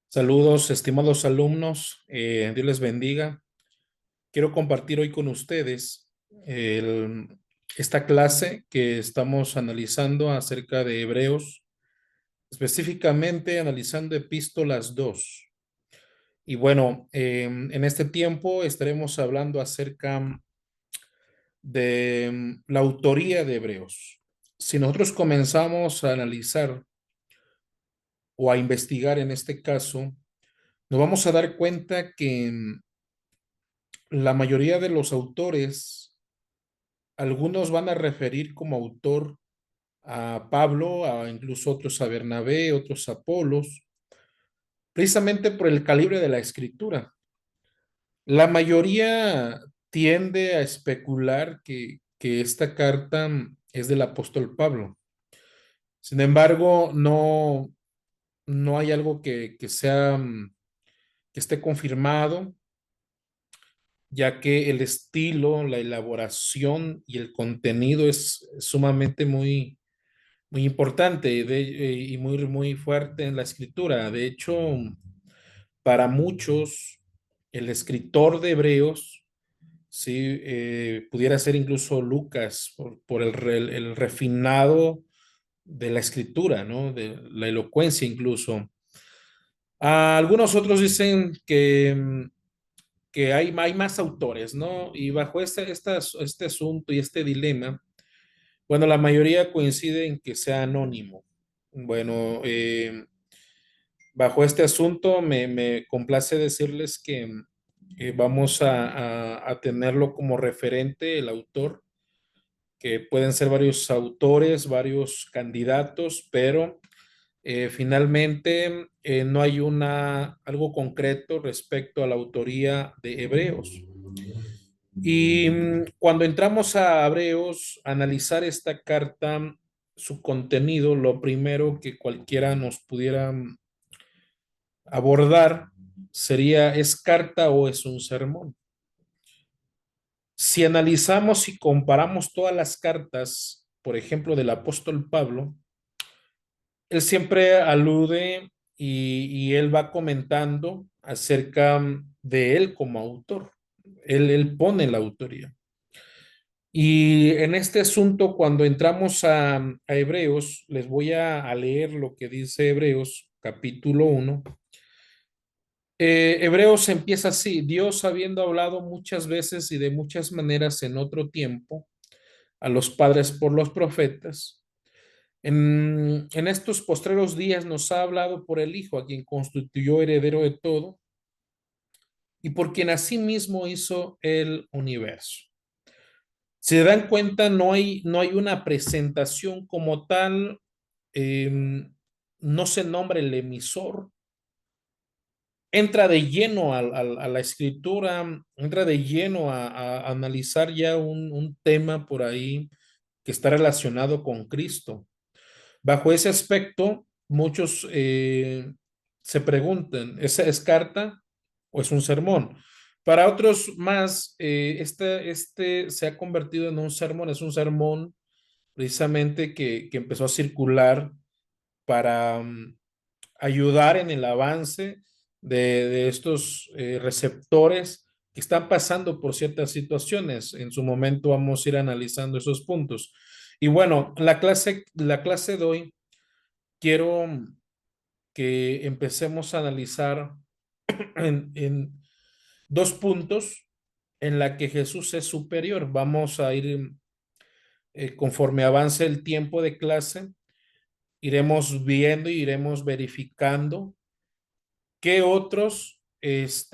Saludos, estimados alumnos, Dios les bendiga. Quiero compartir hoy con ustedes el- esta clase que estamos analizando acerca de Hebreos, específicamente analizando Epístolas 2. Y bueno, en este tiempo estaremos hablando acerca de la autoría de Hebreos. Si nosotros comenzamos a analizar o a investigar en este caso, nos vamos a dar cuenta que la mayoría de los autores, algunos van a referir como autor a Pablo, a incluso otros a Bernabé, otros a Apolos, precisamente por el calibre de la escritura. La mayoría tiende a especular que esta carta es del apóstol Pablo. Sin embargo, no hay algo que sea, que esté confirmado, ya que el estilo, la elaboración y el contenido es sumamente muy importante y muy fuerte en la escritura. De hecho, para muchos, el escritor de Hebreos, sí, pudiera ser incluso Lucas, por el refinado de la escritura, ¿no? De la elocuencia incluso. Algunos otros dicen que hay más autores, ¿no? Y bajo este asunto y este dilema, bueno, la mayoría coincide en que sea anónimo. Bueno, bajo este asunto me complace decirles que vamos a tenerlo como referente el autor, que pueden ser varios autores, varios candidatos, pero finalmente no hay algo concreto respecto a la autoría de Hebreos. Y cuando entramos a Hebreos, a analizar esta carta, su contenido, lo primero que cualquiera nos pudiera abordar sería, ¿es carta o es un sermón? Si analizamos y comparamos todas las cartas, por ejemplo, del apóstol Pablo, él siempre alude y él va comentando acerca de él como autor. Él pone la autoría. Y en este asunto, cuando entramos a Hebreos, les voy a leer lo que dice Hebreos capítulo 1. Hebreos empieza así: Dios, habiendo hablado muchas veces y de muchas maneras en otro tiempo a los padres por los profetas, en estos postreros días nos ha hablado por el Hijo, a quien constituyó heredero de todo y por quien asimismo hizo el universo. Si se dan cuenta, no hay una presentación como tal, eh, no se nombra el emisor, entra de lleno a la escritura, entra de lleno a analizar ya un tema por ahí que está relacionado con Cristo. Bajo ese aspecto, muchos se preguntan, ¿es carta o es un sermón? Para otros más, este se ha convertido en un sermón, es un sermón precisamente que empezó a circular para ayudar en el avance de estos receptores que están pasando por ciertas situaciones. En su momento vamos a ir analizando esos puntos. Y bueno, la clase de hoy quiero que empecemos a analizar en dos puntos en la que Jesús es superior. Vamos a ir, conforme avance el tiempo de clase, iremos viendo y iremos verificando qué otros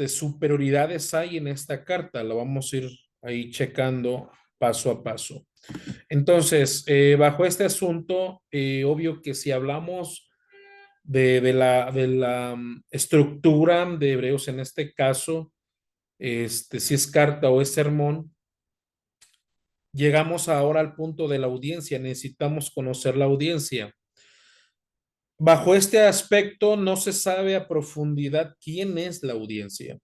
superioridades hay en esta carta. Lo vamos a ir ahí checando paso a paso. Entonces, bajo este asunto, obvio que si hablamos de la estructura de Hebreos, en este caso, si es carta o es sermón, llegamos ahora al punto de la audiencia. Necesitamos conocer la audiencia. Bajo este aspecto, no se sabe a profundidad quién es la audiencia,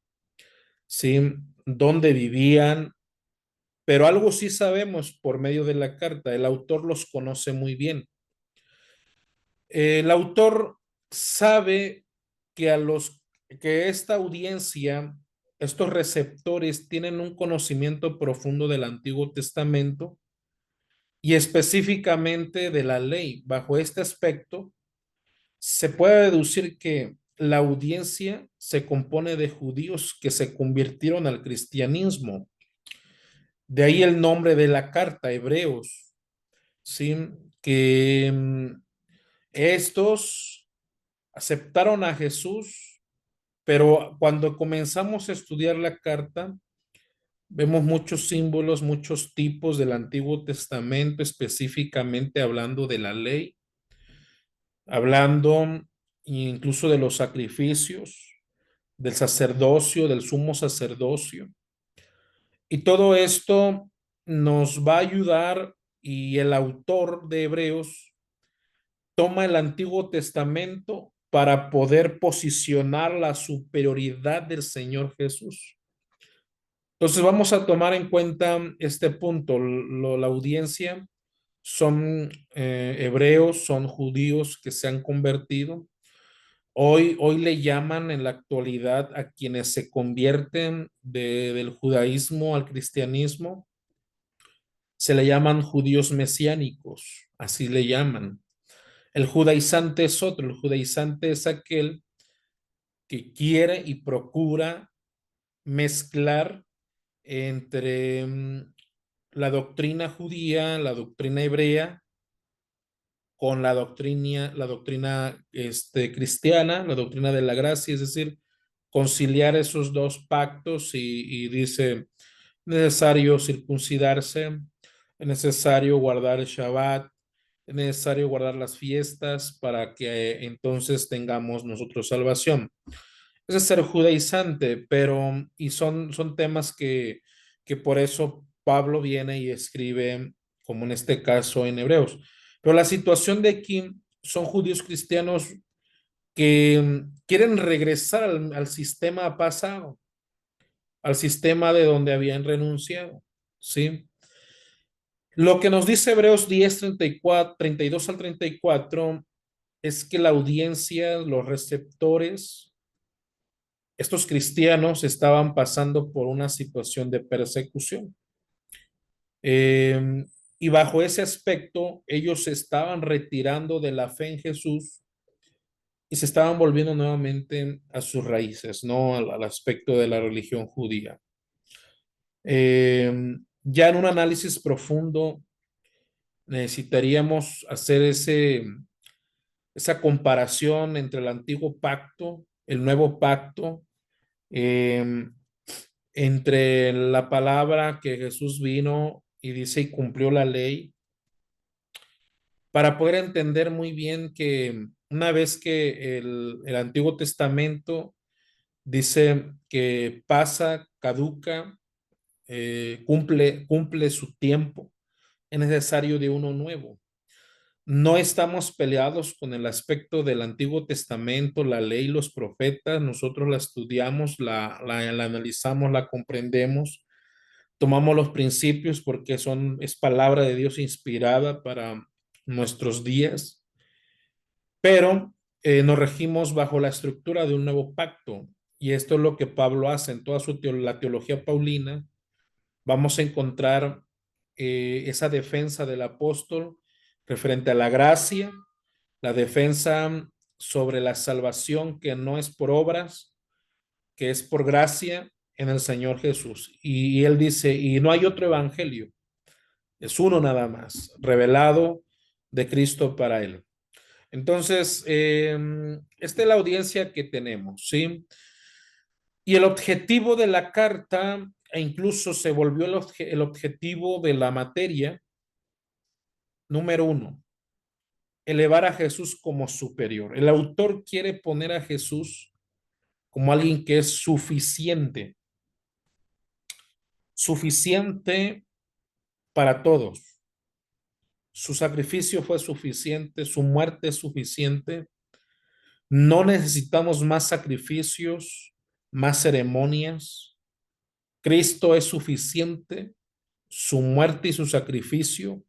¿sí? ¿Dónde vivían? Pero algo sí sabemos por medio de la carta. El autor los conoce muy bien. El autor sabe que a los que esta audiencia, estos receptores tienen un conocimiento profundo del Antiguo Testamento y específicamente de la ley. Bajo este aspecto, se puede deducir que la audiencia se compone de judíos que se convirtieron al cristianismo. De ahí el nombre de la carta, Hebreos, ¿sí? Que estos aceptaron a Jesús, pero cuando comenzamos a estudiar la carta, vemos muchos símbolos, muchos tipos del Antiguo Testamento, específicamente hablando de la ley, hablando incluso de los sacrificios, del sacerdocio, del sumo sacerdocio. Y todo esto nos va a ayudar y el autor de Hebreos toma el Antiguo Testamento para poder posicionar la superioridad del Señor Jesús. Entonces vamos a tomar en cuenta este punto. La audiencia son hebreos, son judíos que se han convertido. Hoy le llaman en la actualidad a quienes se convierten del judaísmo al cristianismo, se le llaman judíos mesiánicos, así le llaman. El judaizante es otro, el judaizante es aquel que quiere y procura mezclar entre la doctrina judía, la doctrina hebrea, con la doctrina cristiana, la doctrina de la gracia, es decir, conciliar esos dos pactos y dice, necesario circuncidarse, es necesario guardar el Shabbat, es necesario guardar las fiestas para que entonces tengamos nosotros salvación. Ese es ser judaizante, pero y son temas que por eso Pablo viene y escribe, como en este caso en Hebreos. Pero la situación de aquí son judíos cristianos que quieren regresar al sistema pasado, al sistema de donde habían renunciado, ¿sí? Lo que nos dice Hebreos 10, 34, 32 al 34 es que la audiencia, los receptores, estos cristianos estaban pasando por una situación de persecución. Eh, y bajo ese aspecto, ellos se estaban retirando de la fe en Jesús y se estaban volviendo nuevamente a sus raíces, ¿no? Al aspecto de la religión judía. Ya en un análisis profundo necesitaríamos hacer esa comparación entre el antiguo pacto, el nuevo pacto, eh, entre la palabra que Jesús vino y dice y cumplió la ley, para poder entender muy bien que una vez que el Antiguo Testamento dice que pasa, caduca, cumple su tiempo, es necesario de uno nuevo. No estamos peleados con el aspecto del Antiguo Testamento, la ley, los profetas. Nosotros la estudiamos, la analizamos, la comprendemos, tomamos los principios porque es palabra de Dios inspirada para nuestros días, pero nos regimos bajo la estructura de un nuevo pacto. Y esto es lo que Pablo hace en toda la teología paulina. Vamos a encontrar esa defensa del apóstol referente a la gracia, la defensa sobre la salvación que no es por obras, que es por gracia en el Señor Jesús. Y él dice, y no hay otro evangelio, es uno nada más, revelado de Cristo para él. Entonces, esta es la audiencia que tenemos, ¿sí? Y el objetivo de la carta, e incluso se volvió el objetivo de la materia, número uno, elevar a Jesús como superior. El autor quiere poner a Jesús como alguien que es suficiente, suficiente para todos. Su sacrificio fue suficiente, su muerte es suficiente. No necesitamos más sacrificios, más ceremonias. Cristo es suficiente, su muerte y su sacrificio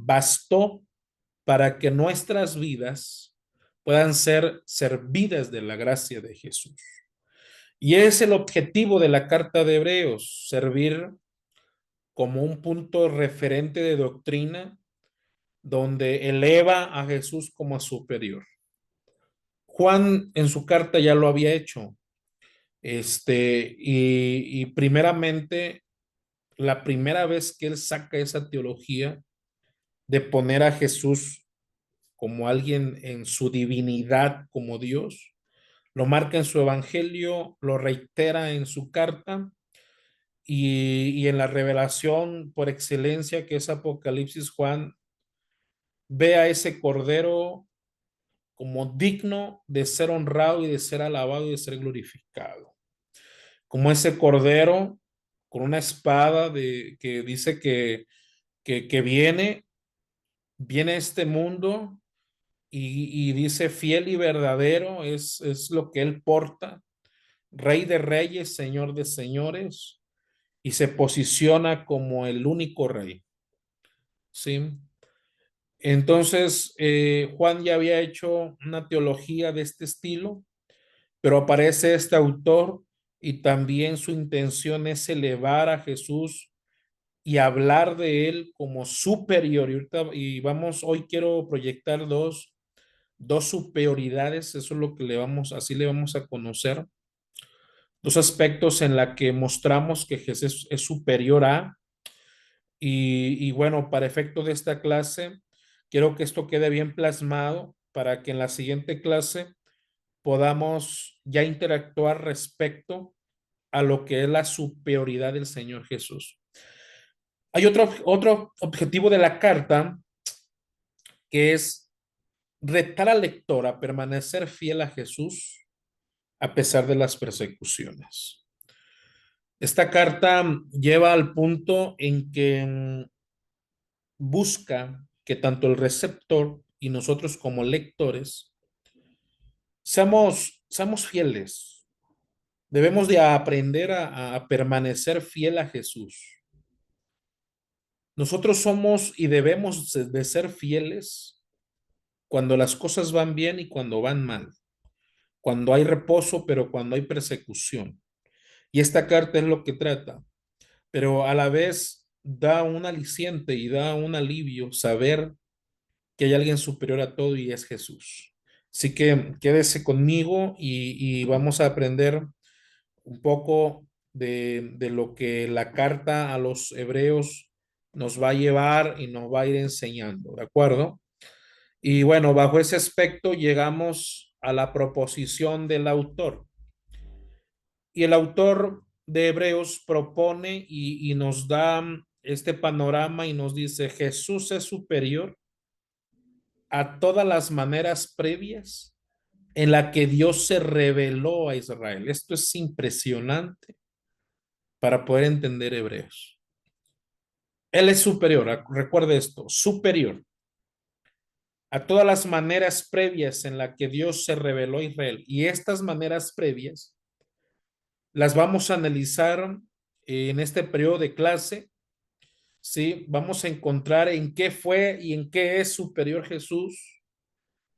bastó para que nuestras vidas puedan ser servidas de la gracia de Jesús. Y es el objetivo de la carta de Hebreos, servir como un punto referente de doctrina donde eleva a Jesús como superior. Juan en su carta ya lo había hecho. Y primeramente, la primera vez que él saca esa teología de poner a Jesús como alguien en su divinidad como Dios, lo marca en su evangelio, lo reitera en su carta y en la revelación por excelencia que es Apocalipsis. Juan ve a ese cordero como digno de ser honrado y de ser alabado y de ser glorificado. Como ese cordero con una espada que dice que viene a este mundo y dice fiel y verdadero es lo que él porta, rey de reyes, señor de señores, y se posiciona como el único rey. ¿Sí? Entonces, Juan ya había hecho una teología de este estilo, pero aparece este autor y también su intención es elevar a Jesús y hablar de él como superior. Y vamos, hoy quiero proyectar dos superioridades, eso es lo que así le vamos a conocer, dos aspectos en la que mostramos que Jesús es superior a, y bueno, para efecto de esta clase, quiero que esto quede bien plasmado para que en la siguiente clase podamos ya interactuar respecto a lo que es la superioridad del Señor Jesús. Hay otro objetivo de la carta que es retar al lector a permanecer fiel a Jesús a pesar de las persecuciones. Esta carta lleva al punto en que busca que tanto el receptor y nosotros como lectores seamos fieles. Debemos de aprender a permanecer fiel a Jesús. Nosotros somos y debemos de ser fieles cuando las cosas van bien y cuando van mal, cuando hay reposo, pero cuando hay persecución. Y esta carta es lo que trata, pero a la vez da un aliciente y da un alivio saber que hay alguien superior a todo y es Jesús. Así que quédese conmigo y vamos a aprender un poco de lo que la carta a los hebreos nos va a llevar y nos va a ir enseñando, ¿de acuerdo? Y bueno, bajo ese aspecto llegamos a la proposición del autor. Y el autor de Hebreos propone y nos da este panorama y nos dice, Jesús es superior a todas las maneras previas en la que Dios se reveló a Israel. Esto es impresionante para poder entender Hebreos. Él es superior, recuerde esto, superior a todas las maneras previas en la que Dios se reveló a Israel. Y estas maneras previas las vamos a analizar en este periodo de clase. Sí, vamos a encontrar en qué fue y en qué es superior Jesús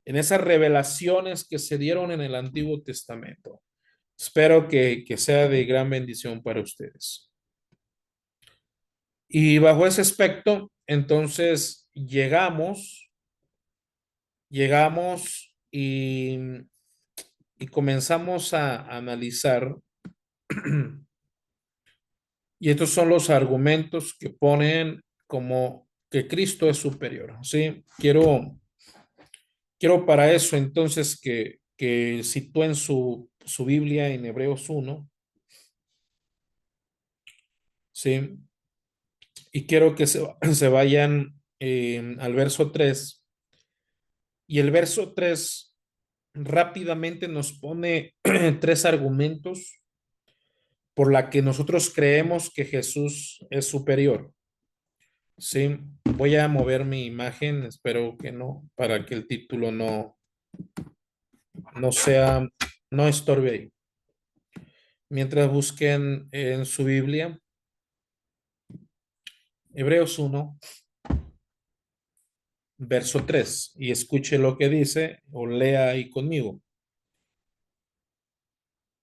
en esas revelaciones que se dieron en el Antiguo Testamento. Espero que sea de gran bendición para ustedes. Y bajo ese aspecto, entonces llegamos y comenzamos a analizar, y estos son los argumentos que ponen como que Cristo es superior. ¿Sí? Quiero para eso entonces que sitúen su Biblia en Hebreos 1, ¿sí? Y quiero que se vayan al verso 3. Y el verso 3 rápidamente nos pone tres argumentos por la que nosotros creemos que Jesús es superior. Sí, voy a mover mi imagen, espero que no, para que el título no sea, no estorbe ahí. Mientras busquen en su Biblia, Hebreos 1, verso 3, y escuche lo que dice o lea ahí conmigo.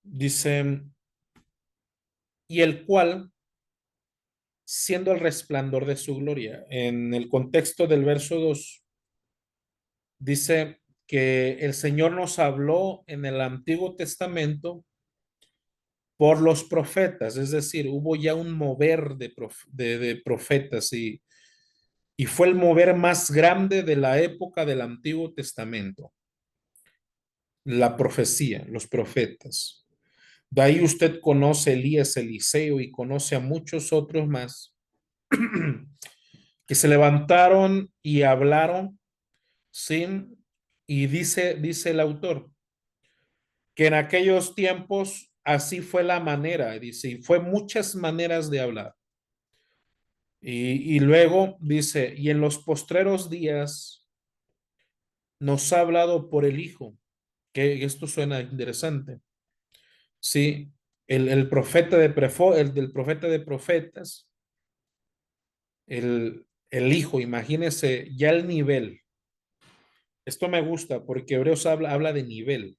Dice, y el cual, siendo el resplandor de su gloria. En el contexto del verso 2 dice que el Señor nos habló en el Antiguo Testamento por los profetas, es decir, hubo ya un mover de profetas y fue el mover más grande de la época del Antiguo Testamento, la profecía, los profetas. De ahí usted conoce a Elías, Eliseo y conoce a muchos otros más que se levantaron y hablaron, ¿sí? Y dice el autor que en aquellos tiempos así fue la manera, dice, y fue muchas maneras de hablar. Y luego dice, y en los postreros días nos ha hablado por el Hijo, que esto suena interesante. Sí, el profeta el del profeta de profetas, el Hijo, imagínese ya el nivel. Esto me gusta porque Hebreos habla de nivel.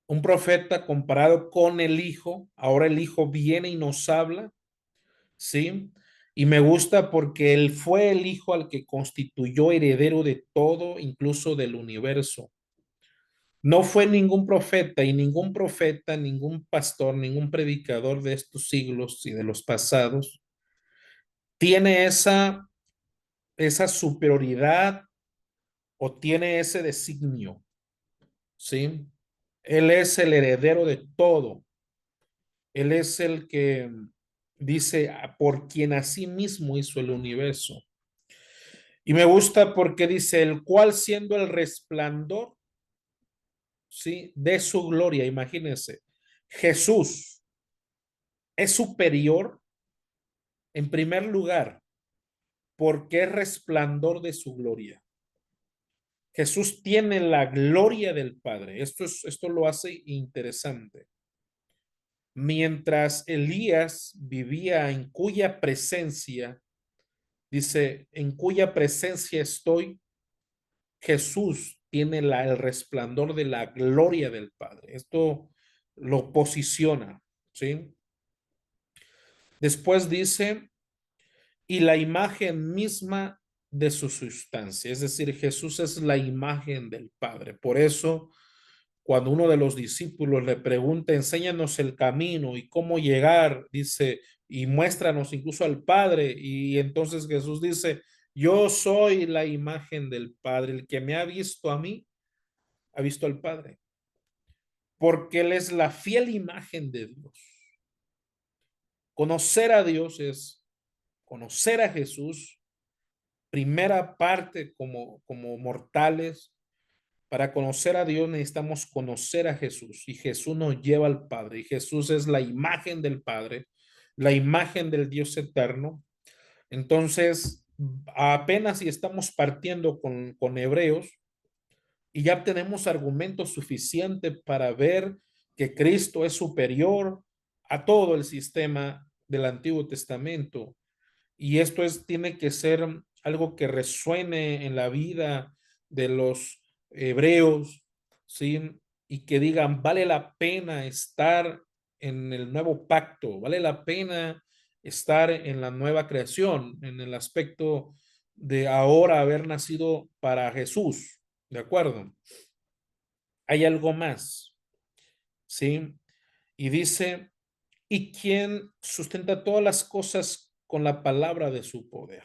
Un profeta comparado con el Hijo, ahora el Hijo viene y nos habla, ¿sí? Y me gusta porque él fue el Hijo al que constituyó heredero de todo, incluso del universo. No fue ningún profeta y ningún profeta, ningún pastor, ningún predicador de estos siglos y de los pasados tiene esa superioridad o tiene ese designio, ¿sí? Él es el heredero de todo. Él es el que dice por quien así mismo hizo el universo. Y me gusta porque dice el cual siendo el resplandor, ¿sí? De su gloria, imagínense, Jesús es superior en primer lugar porque es resplandor de su gloria. Jesús tiene la gloria del Padre. Esto lo hace interesante. Mientras Elías vivía en cuya presencia, dice, en cuya presencia estoy, Jesús tiene el resplandor de la gloria del Padre. Esto lo posiciona, ¿sí? Después dice, y la imagen misma de su sustancia, es decir, Jesús es la imagen del Padre. Por eso, cuando uno de los discípulos le pregunta, enséñanos el camino y cómo llegar, dice, y muéstranos incluso al Padre. Y entonces Jesús dice, yo soy la imagen del Padre. El que me ha visto a mí, ha visto al Padre. Porque Él es la fiel imagen de Dios. Conocer a Dios es conocer a Jesús, primera parte como mortales. Para conocer a Dios necesitamos conocer a Jesús y Jesús nos lleva al Padre y Jesús es la imagen del Padre, la imagen del Dios eterno. Entonces, apenas si estamos partiendo con Hebreos y ya tenemos argumentos suficientes para ver que Cristo es superior a todo el sistema del Antiguo Testamento. Y esto tiene que ser algo que resuene en la vida de los hebreos, ¿sí? Y que digan, vale la pena estar en el nuevo pacto, vale la pena estar en la nueva creación, en el aspecto de ahora haber nacido para Jesús, ¿de acuerdo? Hay algo más, ¿sí? Y dice, ¿y quién sustenta todas las cosas con la palabra de su poder?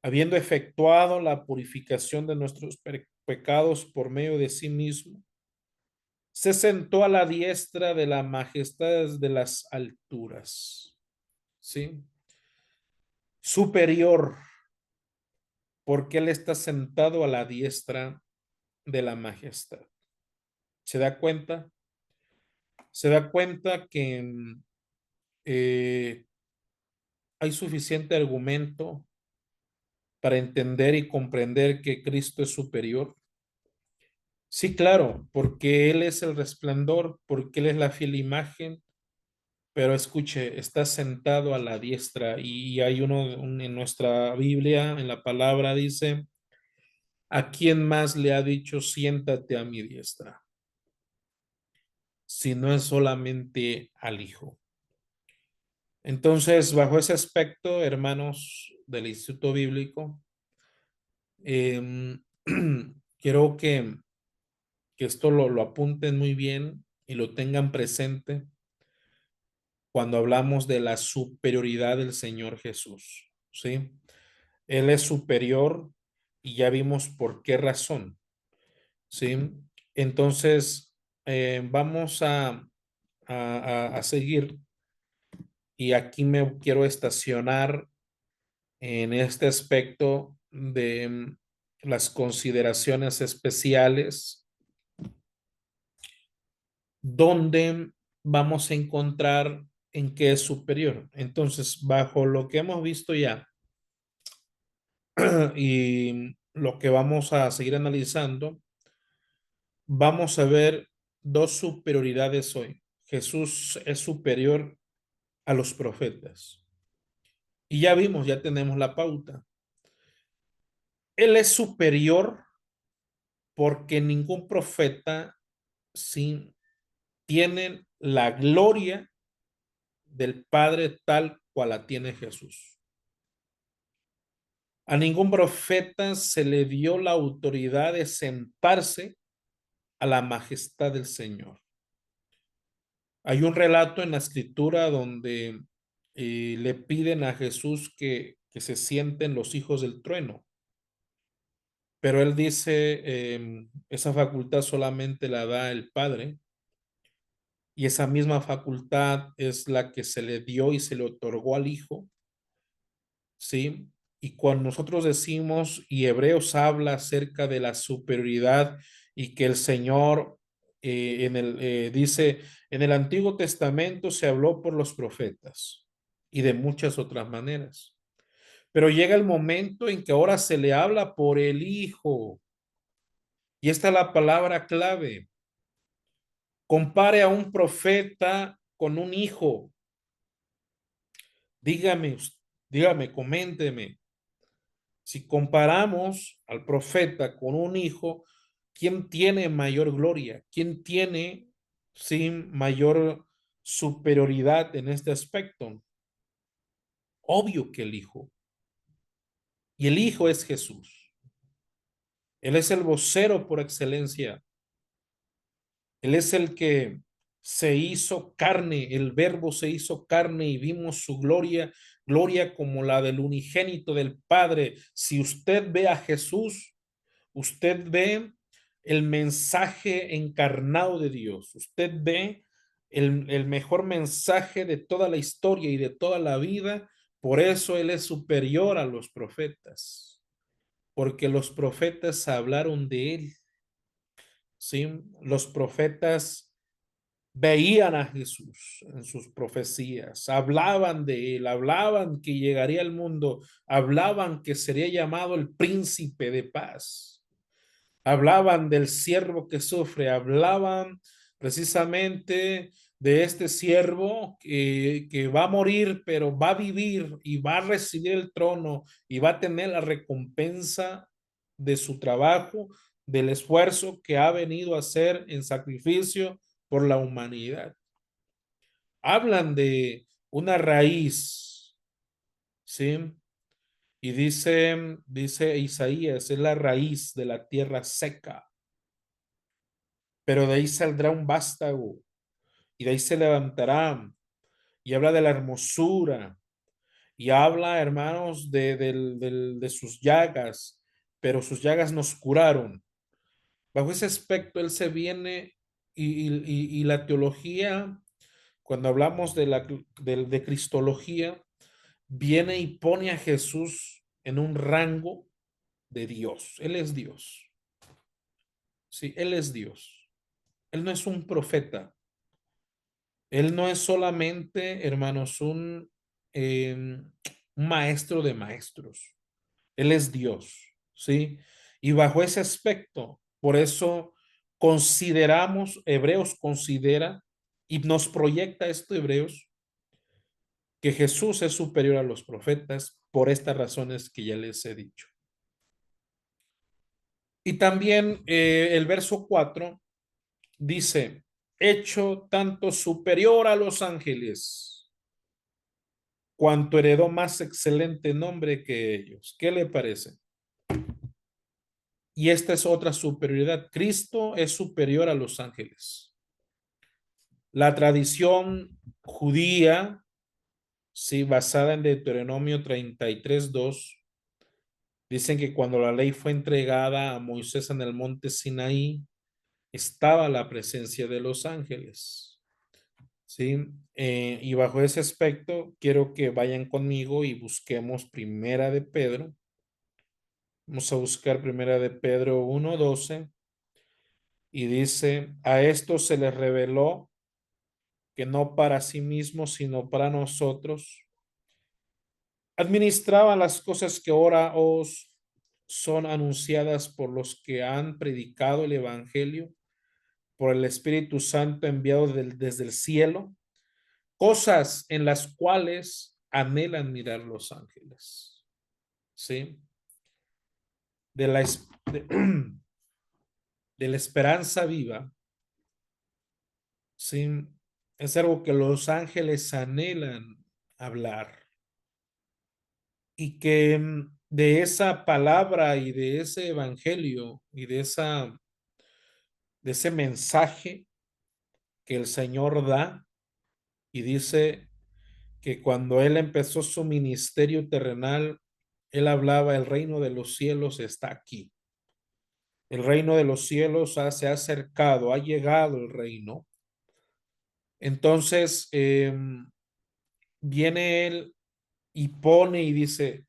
Habiendo efectuado la purificación de nuestros pecados por medio de sí mismo, se sentó a la diestra de la majestad de las alturas, ¿sí? Superior, porque Él está sentado a la diestra de la majestad. ¿Se da cuenta? Se da cuenta que eh, hay suficiente argumento para entender y comprender que Cristo es superior. Sí, claro, porque Él es el resplandor, porque Él es la fiel imagen, pero escuche, está sentado a la diestra y hay en nuestra Biblia, en la palabra dice, ¿a quién más le ha dicho siéntate a mi diestra? Si no es solamente al Hijo. Entonces, bajo ese aspecto, hermanos del Instituto Bíblico, em, quiero que esto lo apunten muy bien y lo tengan presente cuando hablamos de la superioridad del Señor Jesús, ¿sí? Él es superior y ya vimos por qué razón, ¿sí? Entonces, vamos a seguir y aquí me quiero estacionar en este aspecto de las consideraciones especiales, donde vamos a encontrar en qué es superior. Entonces, bajo lo que hemos visto ya y lo que vamos a seguir analizando, vamos a ver dos superioridades hoy. Jesús es superior a los profetas. Y ya vimos, ya tenemos la pauta. Él es superior porque ningún profeta sin, tiene la gloria del Padre tal cual la tiene Jesús. A ningún profeta se le dio la autoridad de sentarse a la majestad del Señor. Hay un relato en la escritura donde le piden a Jesús que se sienten los hijos del trueno, pero él dice, esa facultad solamente la da el Padre y esa misma facultad es la que se le dio y se le otorgó al Hijo, ¿sí? Y cuando nosotros decimos, y Hebreos habla acerca de la superioridad y que el Señor dice, en el Antiguo Testamento se habló por los profetas y de muchas otras maneras. Pero llega el momento en que ahora se le habla por el Hijo. Y esta es la palabra clave. Compare a un profeta con un hijo. Dígame, dígame, coménteme. Si comparamos al profeta con un hijo, ¿quién tiene mayor gloria? ¿Quién tiene sin mayor superioridad en este aspecto? Obvio que el hijo. Y el hijo es Jesús. Él es el vocero por excelencia. Él es el que se hizo carne, el verbo se hizo carne y vimos su gloria, gloria como la del unigénito del Padre. Si usted ve a Jesús, usted ve el mensaje encarnado de Dios, usted ve el mejor mensaje de toda la historia y de toda la vida. Por eso Él es superior a los profetas, porque los profetas hablaron de Él, ¿sí? Los profetas veían a Jesús en sus profecías, hablaban de él, hablaban que llegaría al mundo, hablaban que sería llamado el príncipe de paz, hablaban del siervo que sufre, hablaban precisamente de este siervo que va a morir, pero va a vivir y va a recibir el trono y va a tener la recompensa de su trabajo, del esfuerzo que ha venido a hacer en sacrificio por la humanidad. Hablan de una raíz, ¿sí? Y dice Isaías, es la raíz de la tierra seca, pero de ahí saldrá un vástago y de ahí se levantará y habla de la hermosura y habla, hermanos, de sus llagas, pero sus llagas nos curaron. Bajo ese aspecto, él se viene y la teología, cuando hablamos de cristología, viene y pone a Jesús en un rango de Dios. Él es Dios. Sí, Él es Dios. Él no es un profeta. Él no es solamente, hermanos, un maestro de maestros. Él es Dios, ¿sí? Y bajo ese aspecto, por eso consideramos, Hebreos considera y nos proyecta esto Hebreos, que Jesús es superior a los profetas por estas razones que ya les he dicho. Y también el verso 4 dice, hecho tanto superior a los ángeles, cuanto heredó más excelente nombre que ellos. ¿Qué le parece? Y esta es otra superioridad. Cristo es superior a los ángeles. La tradición judía, sí, basada en Deuteronomio 33:2, dicen que cuando la ley fue entregada a Moisés en el monte Sinaí, estaba la presencia de los ángeles. ¿Sí? Y bajo ese aspecto, quiero que vayan conmigo y busquemos Primera de Pedro. Vamos a buscar Primera de Pedro 1:12 y dice, a esto se les reveló que no para sí mismos, sino para nosotros, administraba las cosas que ahora os son anunciadas por los que han predicado el Evangelio, por el Espíritu Santo enviado desde el cielo, cosas en las cuales anhelan mirar los ángeles. ¿Sí? De la, de, de la esperanza viva, ¿sí? Es algo que los ángeles anhelan hablar y que de esa palabra y de ese evangelio y de ese mensaje que el Señor da y dice que cuando él empezó su ministerio terrenal, él hablaba, el reino de los cielos está aquí. El reino de los cielos se ha acercado, ha llegado el reino. Entonces, viene él y pone y dice,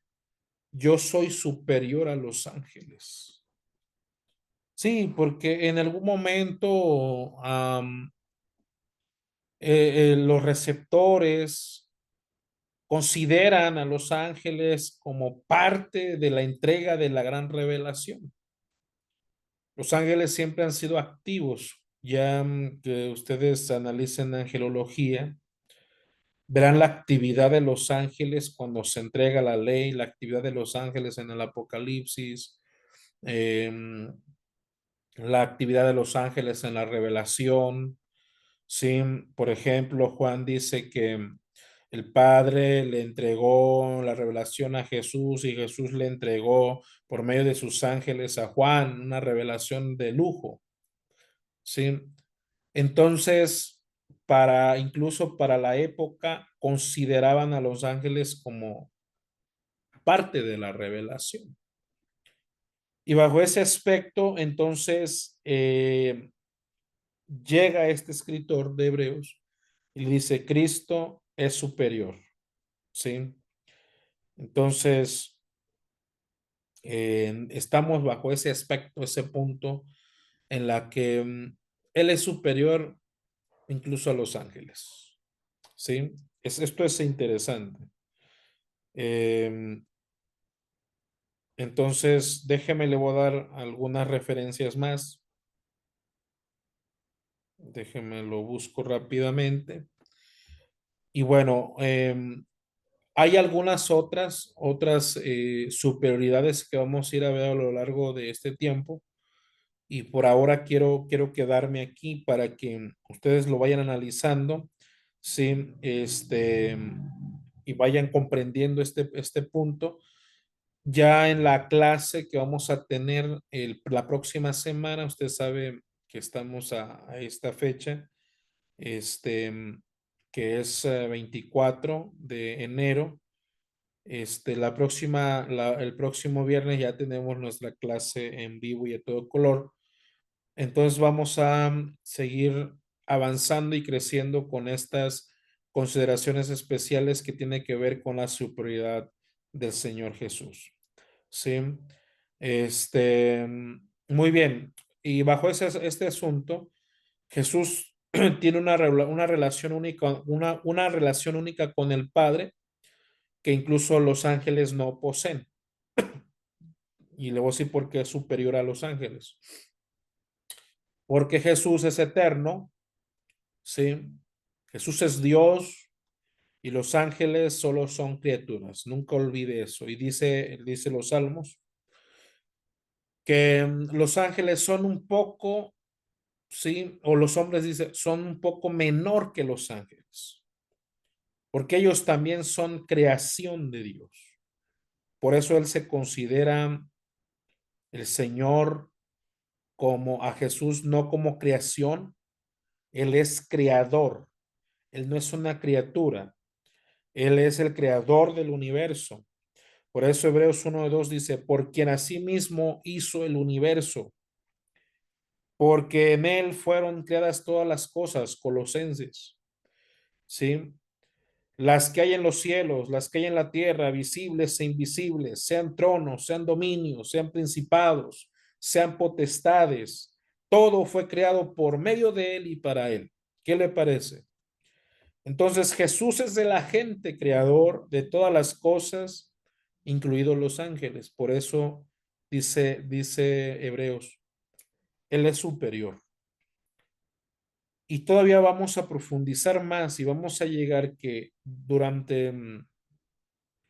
yo soy superior a los ángeles. Sí, porque en algún momento los receptores consideran a los ángeles como parte de la entrega de la gran revelación. Los ángeles siempre han sido activos. Ya que ustedes analicen angelología, verán la actividad de los ángeles cuando se entrega la ley, la actividad de los ángeles en el Apocalipsis, la actividad de los ángeles en la revelación. Sí, por ejemplo, Juan dice que el Padre le entregó la revelación a Jesús y Jesús le entregó por medio de sus ángeles a Juan una revelación de lujo. Sí, entonces, incluso para la época, consideraban a los ángeles como parte de la revelación. Y bajo ese aspecto, entonces, llega este escritor de Hebreos y dice, Cristo es superior, ¿sí? Entonces, estamos bajo ese aspecto, ese punto en la que Él es superior incluso a los ángeles, ¿sí? Esto es interesante. Eh, entonces, déjeme, le voy a dar algunas referencias más. Déjeme, lo busco rápidamente. Y bueno, hay algunas otras superioridades que vamos a ir a ver a lo largo de este tiempo. Y por ahora quiero quedarme aquí para que ustedes lo vayan analizando, sí, y vayan comprendiendo este punto. Ya en la clase que vamos a tener la próxima semana, usted sabe que estamos a esta fecha, este, que es 24 de enero. El próximo viernes ya tenemos nuestra clase en vivo y a todo color. Entonces vamos a seguir avanzando y creciendo con estas consideraciones especiales que tiene que ver con la superioridad del Señor Jesús. Sí, muy bien. Y bajo este asunto, Jesús tiene una relación única, una relación única con el Padre que incluso los ángeles no poseen. Y le voy a decir por qué es superior a los ángeles. Porque Jesús es eterno, ¿sí? Jesús es Dios, y los ángeles solo son criaturas. Nunca olvide eso. Y dice los Salmos que los ángeles son un poco, sí, o los hombres dice, son un poco menor que los ángeles, porque ellos también son creación de Dios. Por eso él se considera el Señor como a Jesús, no como creación, él es creador, él no es una criatura, él es el creador del universo. Por eso Hebreos 1:2 dice, por quien asimismo hizo el universo, porque en él fueron creadas todas las cosas, Colosenses, ¿sí? Las que hay en los cielos, las que hay en la tierra, visibles e invisibles, sean tronos, sean dominios, sean principados, sean potestades, todo fue creado por medio de él y para él. ¿Qué le parece? Entonces Jesús es el agente creador de todas las cosas, incluidos los ángeles. Por eso dice Hebreos, él es superior. Y todavía vamos a profundizar más y vamos a llegar que durante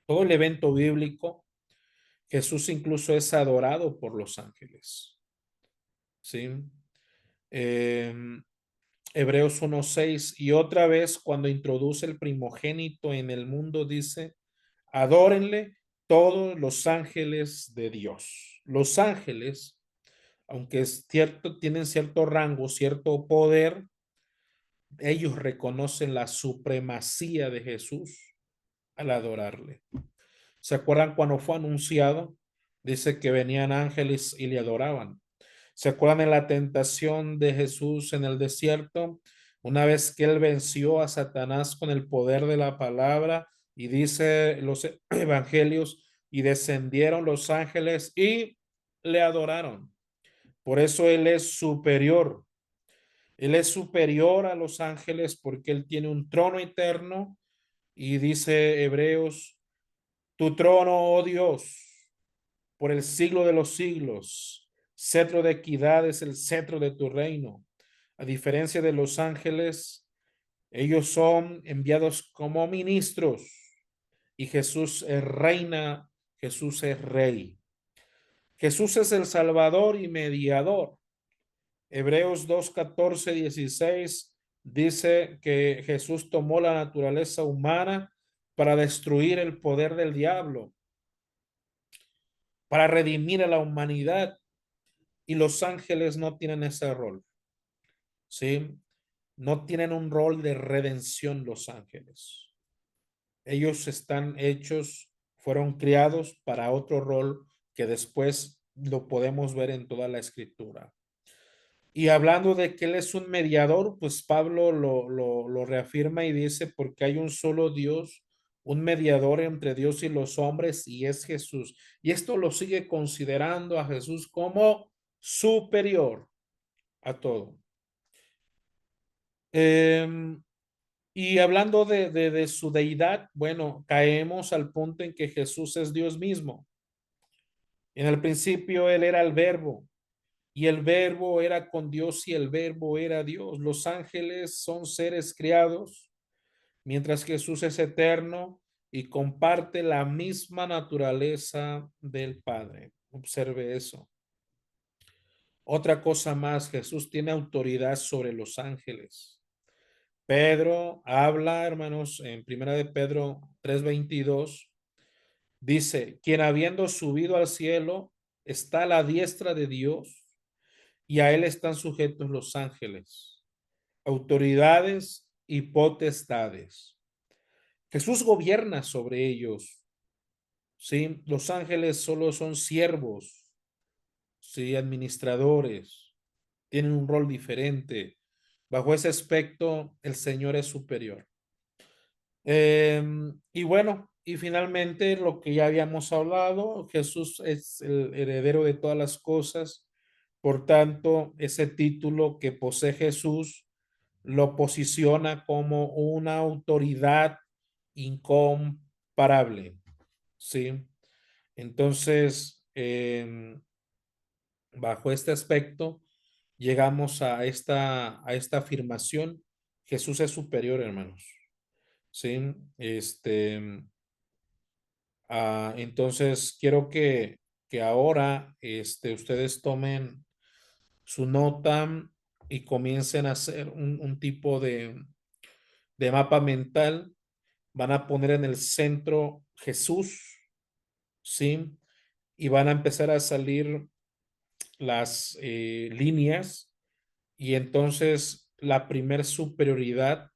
todo el evento bíblico, Jesús incluso es adorado por los ángeles. ¿Sí? Eh, Hebreos 1:6 y otra vez cuando introduce el primogénito en el mundo dice, adórenle todos los ángeles de Dios. Los ángeles, aunque es cierto, tienen cierto rango, cierto poder, ellos reconocen la supremacía de Jesús al adorarle. ¿Se acuerdan cuando fue anunciado? Dice que venían ángeles y le adoraban. ¿Se acuerdan de la tentación de Jesús en el desierto? Una vez que él venció a Satanás con el poder de la palabra y dice los evangelios y descendieron los ángeles y le adoraron. Por eso él es superior. Él es superior a los ángeles porque él tiene un trono eterno y dice Hebreos, tu trono, oh Dios, por el siglo de los siglos. Cetro de equidad es el cetro de tu reino. A diferencia de los ángeles, ellos son enviados como ministros y Jesús es reina, Jesús es rey. Jesús es el Salvador y mediador. Hebreos 2:14-16 dice que Jesús tomó la naturaleza humana para destruir el poder del diablo, para redimir a la humanidad. Y los ángeles no tienen ese rol, ¿sí? No tienen un rol de redención los ángeles. Ellos están hechos, fueron criados para otro rol que después lo podemos ver en toda la escritura. Y hablando de que Él es un mediador, pues Pablo lo reafirma y dice, porque hay un solo Dios, un mediador entre Dios y los hombres, y es Jesús. Y esto lo sigue considerando a Jesús como superior a todo. Y hablando de su deidad, bueno, caemos al punto en que Jesús es Dios mismo. En el principio Él era el verbo y el verbo era con Dios y el verbo era Dios. Los ángeles son seres creados, mientras Jesús es eterno y comparte la misma naturaleza del Padre. Observe eso. Otra cosa más, Jesús tiene autoridad sobre los ángeles. Pedro habla, hermanos, en primera de Pedro 3:22, dice, quien habiendo subido al cielo está a la diestra de Dios y a él están sujetos los ángeles, autoridades y potestades. Jesús gobierna sobre ellos, ¿sí? Los ángeles solo son siervos, ¿sí? Administradores, tienen un rol diferente. Bajo ese aspecto, el Señor es superior. Y bueno, y finalmente lo que ya habíamos hablado, Jesús es el heredero de todas las cosas, por tanto, ese título que posee Jesús lo posiciona como una autoridad incomparable, ¿sí? Entonces, bajo este aspecto, llegamos a esta afirmación, Jesús es superior, hermanos. ¿sí? Entonces, quiero que ahora ustedes tomen su nota y comiencen a hacer un tipo de mapa mental. Van a poner en el centro Jesús, ¿sí? Y van a empezar a salir las líneas y entonces la primer superioridad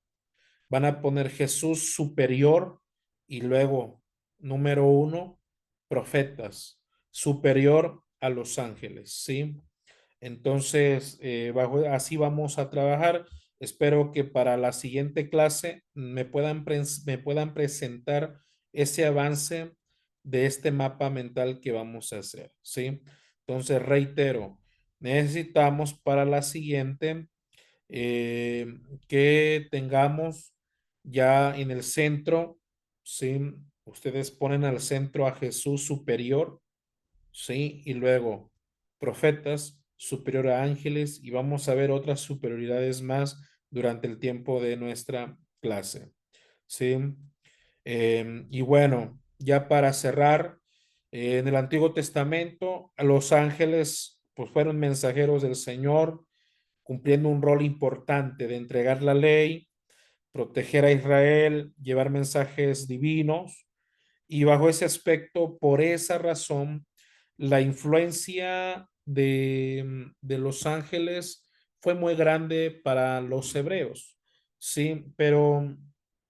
van a poner Jesús superior y luego número uno, profetas, superior a los ángeles, ¿sí? Entonces, así vamos a trabajar. Espero que para la siguiente clase me puedan presentar ese avance de este mapa mental que vamos a hacer, ¿sí? Entonces, reitero, necesitamos para la siguiente eh, que tengamos ya en el centro, ¿sí? Ustedes ponen al centro a Jesús superior, ¿sí? Y luego profetas, superior a ángeles, y vamos a ver otras superioridades más durante el tiempo de nuestra clase, ¿sí? Y bueno, ya para cerrar, en el Antiguo Testamento, a los ángeles pues fueron mensajeros del Señor, cumpliendo un rol importante de entregar la ley, proteger a Israel, llevar mensajes divinos. Y bajo ese aspecto, por esa razón, la influencia de los ángeles fue muy grande para los hebreos, ¿sí? Pero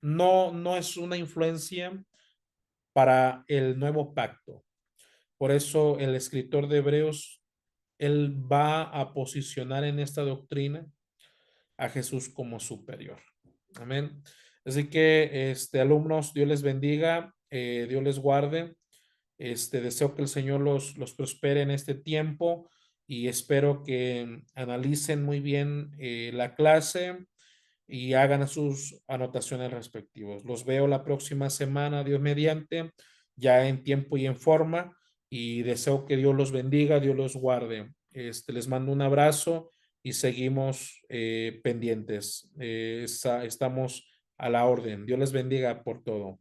no es una influencia para el nuevo pacto. Por eso el escritor de Hebreos, él va a posicionar en esta doctrina a Jesús como superior. Amén. Así que, alumnos, Dios les bendiga, Dios les guarde. Deseo que el Señor los prospere en este tiempo y espero que analicen muy bien la clase y hagan sus anotaciones respectivas. Los veo la próxima semana, Dios mediante, ya en tiempo y en forma, y deseo que Dios los bendiga, Dios los guarde. Les mando un abrazo y seguimos pendientes. Estamos a la orden. Dios les bendiga por todo.